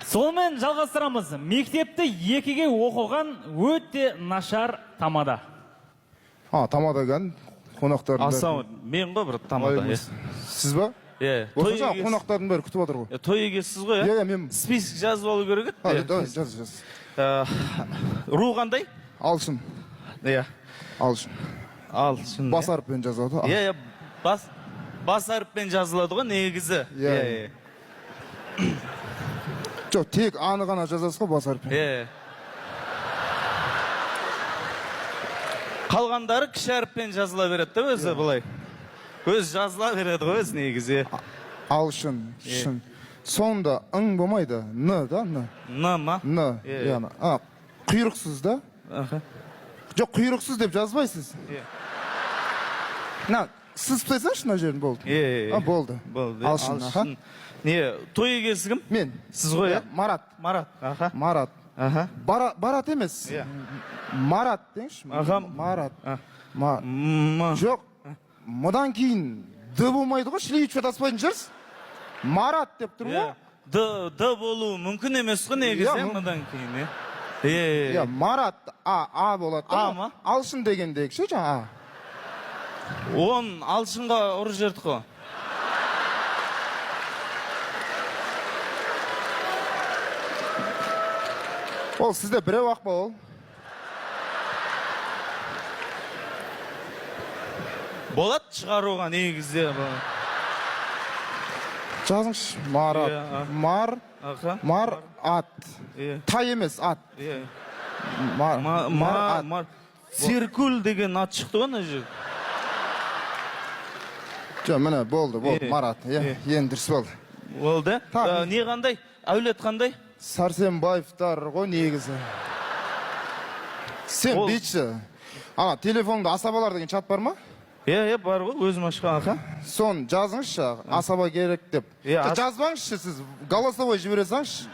Сонымен жалғастырамыз. Мектепті екіге оқыған өте нашар тамада. Тамада екен, қонақтардың бәрі. Асан, мен ғой бір тамада. Сіз ба? Осынша қонақтардың бәрі күтіп отыр ғой. Той егесіз ғой, иә? Мен список жазып алу керек еді. Жаз. Ру қандай? Алшын. Алшын. Бас әріппен жазылады. Бас әріппен жазылады ғой, негізі. Жоқ, тек аны ғана жазасыз ғой бас әріппен. Қалғандары кіші әріппен жазыла береді өзі бұлай. Өз жазыла береді ғой өзі негізі. Алшын, шын. Сонда ың болмайды. Н да, н. Н ма? Н. Құйрықсыз да? Жоқ, құйрықсыз деп жазбайсыз. Сіз тұтайсаңшы мына жерін болды. Болды. Алшын. Той егесі кім? Мен. Сіз ғой, Марат. Марат. Барат емес. Марат деңші. Марат. Жоқ, мұдан кейін д болмайды ғой, шлеевичке таспайтын жүрсіз. Марат деп тұр ғой. Д болу мүмкін емес ғой негізі мұдан кейін. Марат А болады. А ма? Алшын дегендегі ше жаңа. Он алшынға ұры жерді ғой. Ол сізде біреу ақ па ол? Болады шығаруға негізде. Жазыңшы. Марат. Марат. Тай емес, ат. Марат. Циркуль деген ат шықты ғой, жер. Жоқ, міне, болды, Марат. Енді дұрыс болды. Болды. Не қандай? Әулет қандай? Сәрсенбаевтар ғой негізі. Сен бейтші. Телефонда асабалар деген чат бар ма? Бар ғой, өзім ашқан. Сон жазыңызшы, асаба керек деп. Жазбаңызшы сіз, голосовой жібересаңызшы.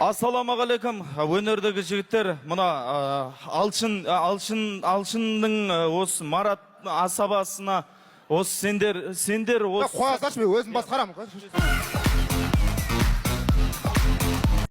Ассаламағалейкум, өнердегі жігіттер. Мұна Алшындың осы Марат асабасына осы сендер қоясаңшы, мен өзім басқарамын.